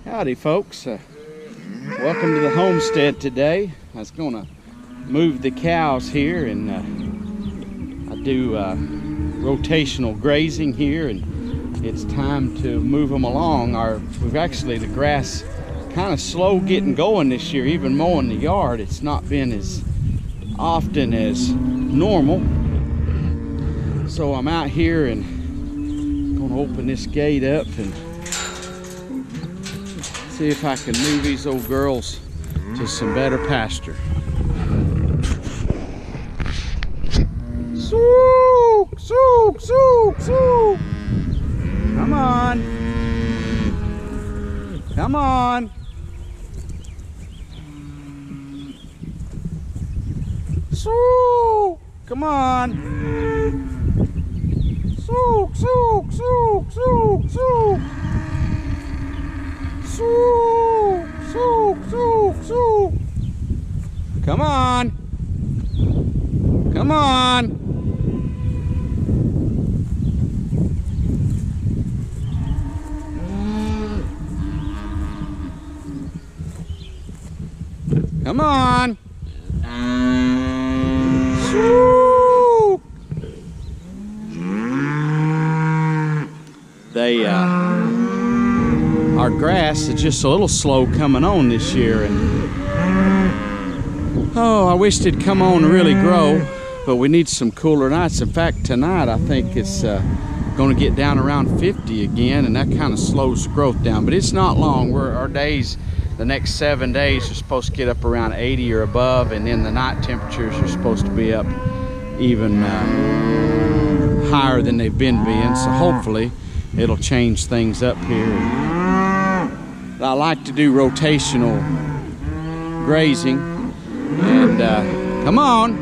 Howdy folks, welcome to the homestead today. I was gonna move the cows here, and I do rotational grazing here, and it's time to move them along. The grass kind of slow getting going this year. Even mowing the yard, it's not been as often as normal. So I'm out here and gonna open this gate up and see if I can move these old girls to some better pasture. Sook, sook, sook, sook. Come on. Come on. Sook. Come on. Sook, sook, sook, sook, sook. Sook, sook, sook, sook. Come on. Come on. Come on. Sook. Our grass is just a little slow coming on this year, and I wished it'd come on and really grow, but we need some cooler nights. In fact, tonight I think it's going to get down around 50 again, and that kind of slows the growth down, but it's not long. Our days, the next 7 days, are supposed to get up around 80 or above, and then the night temperatures are supposed to be up even higher than they've been being, so hopefully it'll change things up here. I like to do rotational grazing, and come on.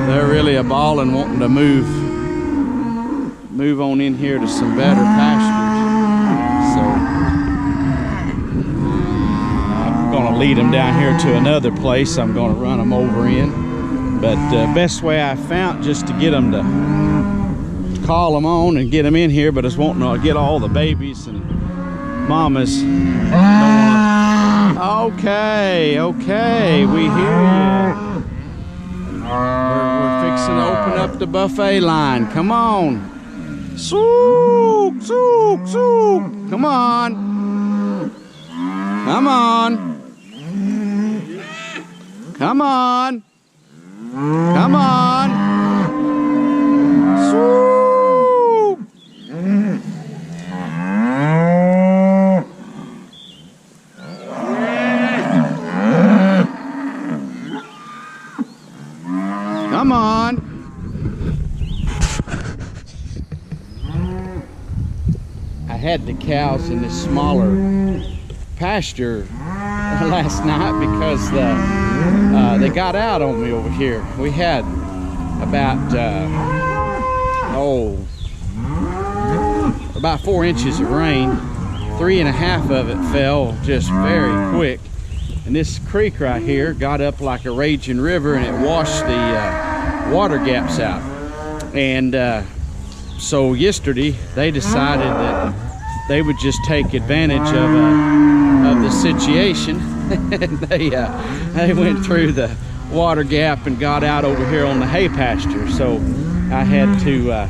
They're really a ball and wanting to move on in here to some better pastures. So I'm gonna lead them down here to another place I'm gonna run them over in, but best way I found just to get them to call them on and get them in here, but I was wanting to get all the babies and mamas. Okay, we hear you. We're fixing to open up the buffet line. Come on. Sook, sook, sook. Come on. Come on. Come on. Come on. Sook. Come on. I had the cows in this smaller pasture last night because they got out on me over here. We had about 4 inches of rain. 3.5 of it fell just very quick. And this creek right here got up like a raging river, and it washed the water gaps out. And so yesterday they decided that they would just take advantage of the situation. And they went through the water gap and got out over here on the hay pasture. So I had to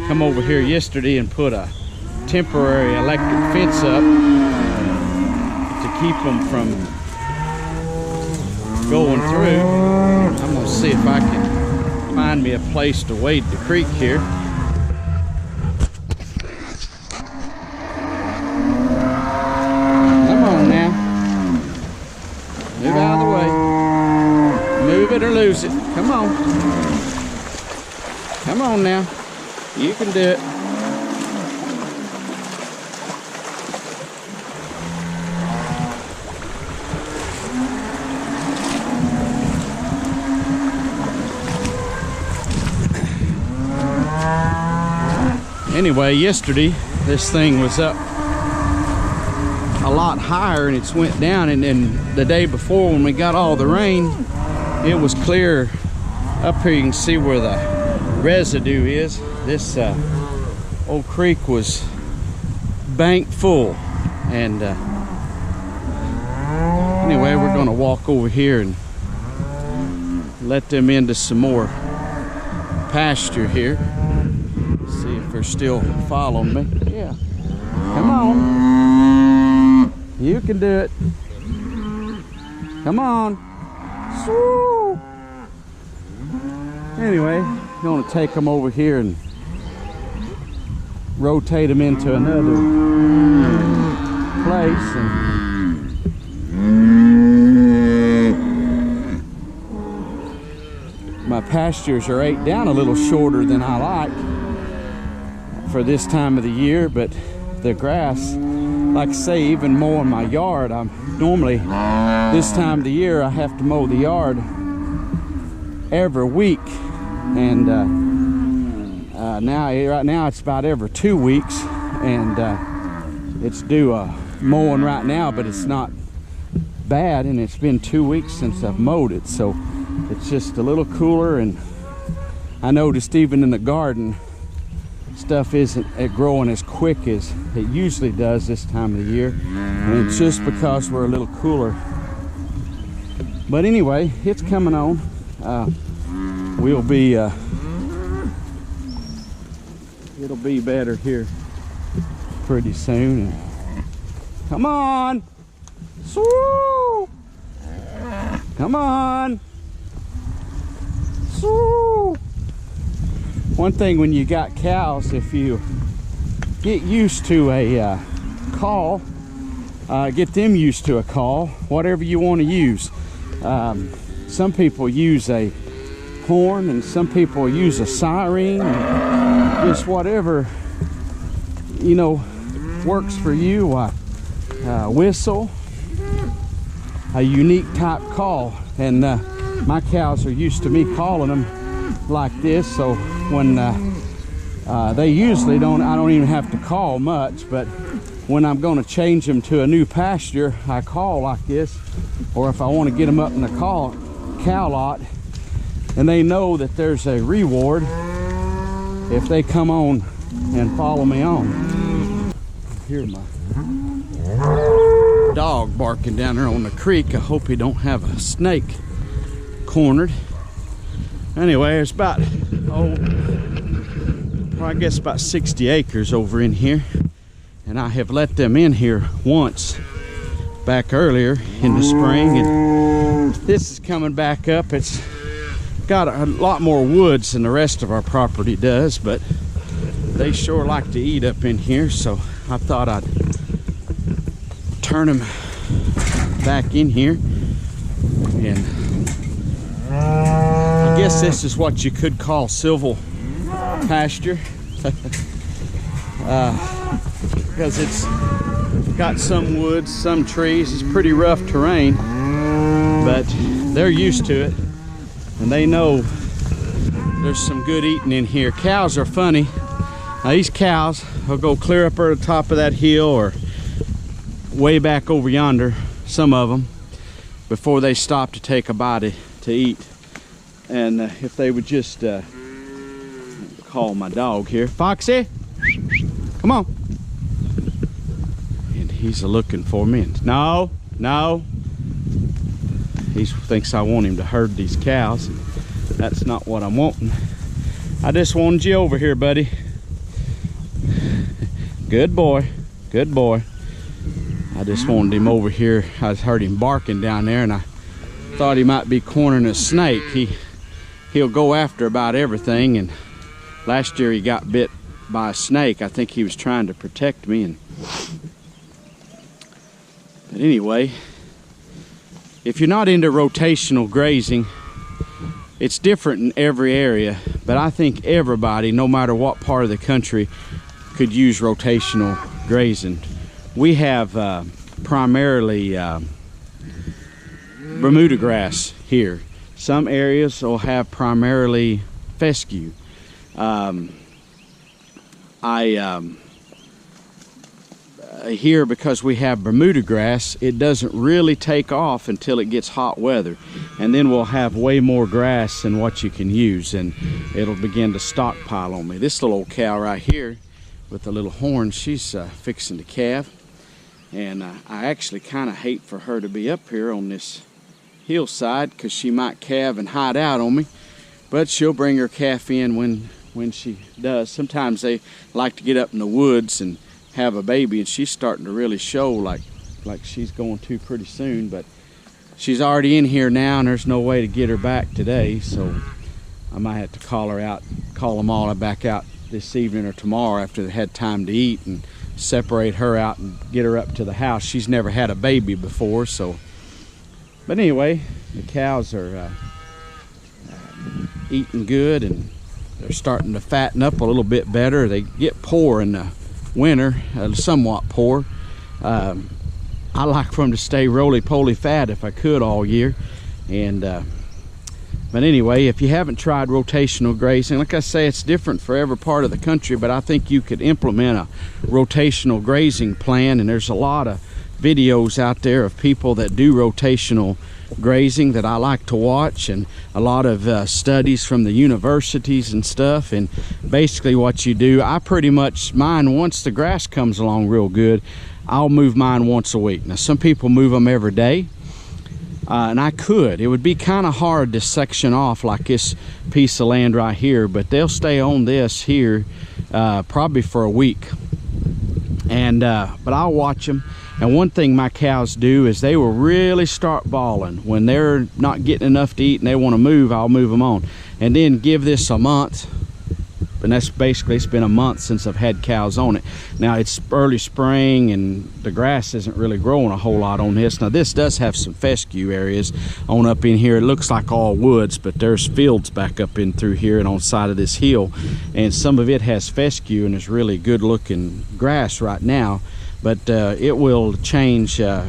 come over here yesterday and put a temporary electric fence up to keep them from going through. I'm gonna see if I can find me a place to wade the creek here. Come on now. Move out of the way. Move it or lose it. Come on. Come on now. You can do it. Anyway, yesterday this thing was up a lot higher, and it's went down, and then the day before when we got all the rain, it was clear up here. You can see where the residue is. This old creek was bank full, And anyway, we're gonna walk over here and let them into some more pasture here. See if they're still following me. Yeah, come on, you can do it. Come on. Swoo. Anyway, I'm gonna take them over here and rotate them into another place. And my pastures are ate down a little shorter than I like for this time of the year, but the grass, like I say, even mowing my yard, I'm normally this time of the year I have to mow the yard every week, and right now it's about every 2 weeks, and it's due mowing right now, but it's not bad, and it's been 2 weeks since I've mowed it, so it's just a little cooler. And I noticed even in the garden, stuff isn't growing as quick as it usually does this time of the year, and it's just because we're a little cooler. But anyway, it's coming on. We'll be it'll be better here pretty soon. And come on, swoo! Come on, swoo! One thing when you got cows, if you get used to a call, get them used to a call, whatever you want to use. Some people use a horn, and some people use a siren, and just whatever, you know, works for you. Whistle, a unique type call, and my cows are used to me calling them like this, so when they usually don't, I don't even have to call much, but when I'm going to change them to a new pasture, I call like this, or if I want to get them up in the cow lot, and they know that there's a reward if they come on and follow me on. Hear my dog barking down there on the creek. I hope he don't have a snake cornered. Anyway, it's about, I guess about 60 acres over in here, and I have let them in here once back earlier in the spring, and this is coming back up. It's got a lot more woods than the rest of our property does, but they sure like to eat up in here, so I thought I'd turn them back in here. And I guess this is what you could call silval pasture, because it's got some woods, some trees. It's pretty rough terrain, but they're used to it, and they know there's some good eating in here. Cows are funny. Now these cows will go clear up at the top of that hill or way back over yonder, some of them, before they stop to take a bite to eat. And if they would just call my dog here, Foxy, come on. And he's looking for me. And no, he thinks I want him to herd these cows. That's not what I'm wanting. I just wanted you over here, buddy. Good boy, good boy. I just wanted him over here. I heard him barking down there, and I thought he might be cornering a snake. He'll go after about everything, and last year he got bit by a snake. I think he was trying to protect me. But anyway, if you're not into rotational grazing, it's different in every area, but I think everybody, no matter what part of the country, could use rotational grazing. We have primarily Bermuda grass here. Some areas will have primarily fescue. Here, because we have Bermuda grass, it doesn't really take off until it gets hot weather, and then we'll have way more grass than what you can use, and it'll begin to stockpile on me. This little old cow right here with the little horn, she's fixing to calve, And I actually kind of hate for her to be up here on this hillside because she might calve and hide out on me. But she'll bring her calf in when she does. Sometimes they like to get up in the woods and have a baby, and she's starting to really show like she's going to pretty soon. But she's already in here now, and there's no way to get her back today, so I might have to call her out, call them all back out this evening or tomorrow after they had time to eat, and separate her out and get her up to the house. She's never had a baby before, so. But anyway, the cows are eating good, and they're starting to fatten up a little bit better. They get poor in the winter, somewhat poor. I like for them to stay roly-poly fat if I could all year. And but anyway, if you haven't tried rotational grazing, like I say, it's different for every part of the country, but I think you could implement a rotational grazing plan, and there's a lot of videos out there of people that do rotational grazing that I like to watch, and a lot of studies from the universities and stuff. And basically what you do, I pretty much, mine, once the grass comes along real good, I'll move mine once a week. Now some people move them every day, and I could. It would be kind of hard to section off like this piece of land right here, but they'll stay on this here probably for a week. And but I'll watch them. And one thing my cows do is they will really start bawling when they're not getting enough to eat and they want to move. I'll move them on, and then give this a month. And that's basically, it's been a month since I've had cows on it. Now it's early spring and the grass isn't really growing a whole lot on this. Now this does have some fescue areas on up in here. It looks like all woods, but there's fields back up in through here and on the side of this hill, and some of it has fescue and is really good looking grass right now. But it will change. A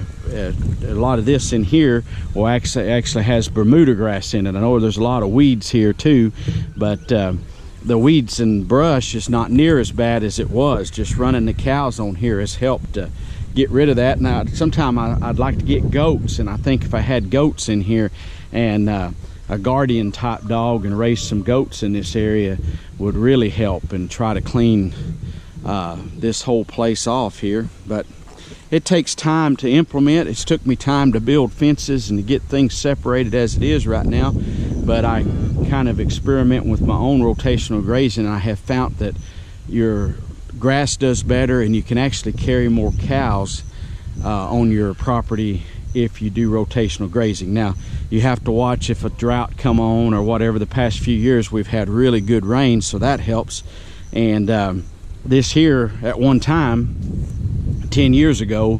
lot of this in here will actually has Bermuda grass in it. I know there's a lot of weeds here too, but the weeds and brush is not near as bad as it was. Just running the cows on here has helped get rid of that. Now sometime I'd like to get goats, and I think if I had goats in here and a guardian type dog and raise some goats in this area would really help and try to clean this whole place off here. But it takes time to implement. It's took me time to build fences and to get things separated as it is right now, but I kind of experiment with my own rotational grazing, and I have found that your grass does better and you can actually carry more cows on your property if you do rotational grazing. Now you have to watch if a drought come on or whatever. The past few years we've had really good rain, so that helps. And this here at one time 10 years ago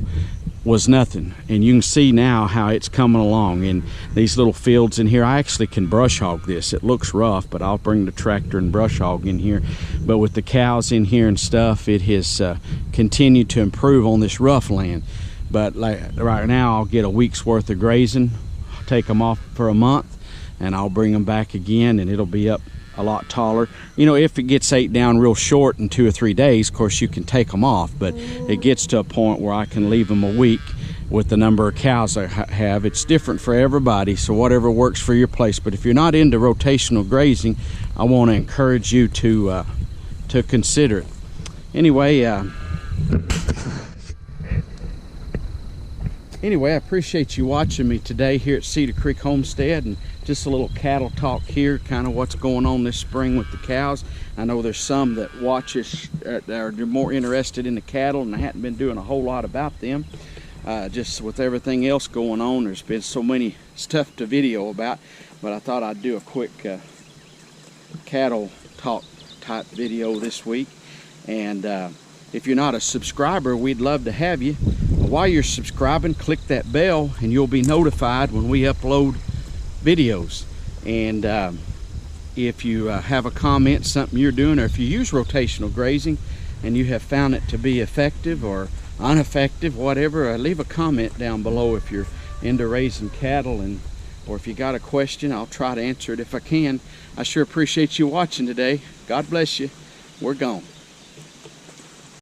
was nothing, and you can see now how it's coming along in these little fields in here. I actually can brush hog this. It looks rough, but I'll bring the tractor and brush hog in here. But with the cows in here and stuff, it has continued to improve on this rough land. But like right now, I'll get a week's worth of grazing, I'll take them off for a month, and I'll bring them back again, and it'll be up a lot taller. You know, if it gets ate down real short in 2 or 3 days, of course you can take them off, but it gets to a point where I can leave them a week with the number of cows I have. It's different for everybody, so whatever works for your place. But if you're not into rotational grazing, I want to encourage you to consider it. Anyway, I appreciate you watching me today here at Cedar Creek Homestead, and just a little cattle talk here, kind of what's going on this spring with the cows. I know there's some that watch us that are more interested in the cattle, and I hadn't been doing a whole lot about them. Just with everything else going on, there's been so many stuff to video about, but I thought I'd do a quick cattle talk type video this week. And if you're not a subscriber, we'd love to have you. While you're subscribing, click that bell and you'll be notified when we upload videos. And if you have a comment, something you're doing, or if you use rotational grazing and you have found it to be effective or ineffective, whatever, leave a comment down below if you're into raising cattle, and or if you got a question, I'll try to answer it if I can. I sure appreciate you watching today. God bless you. We're gone.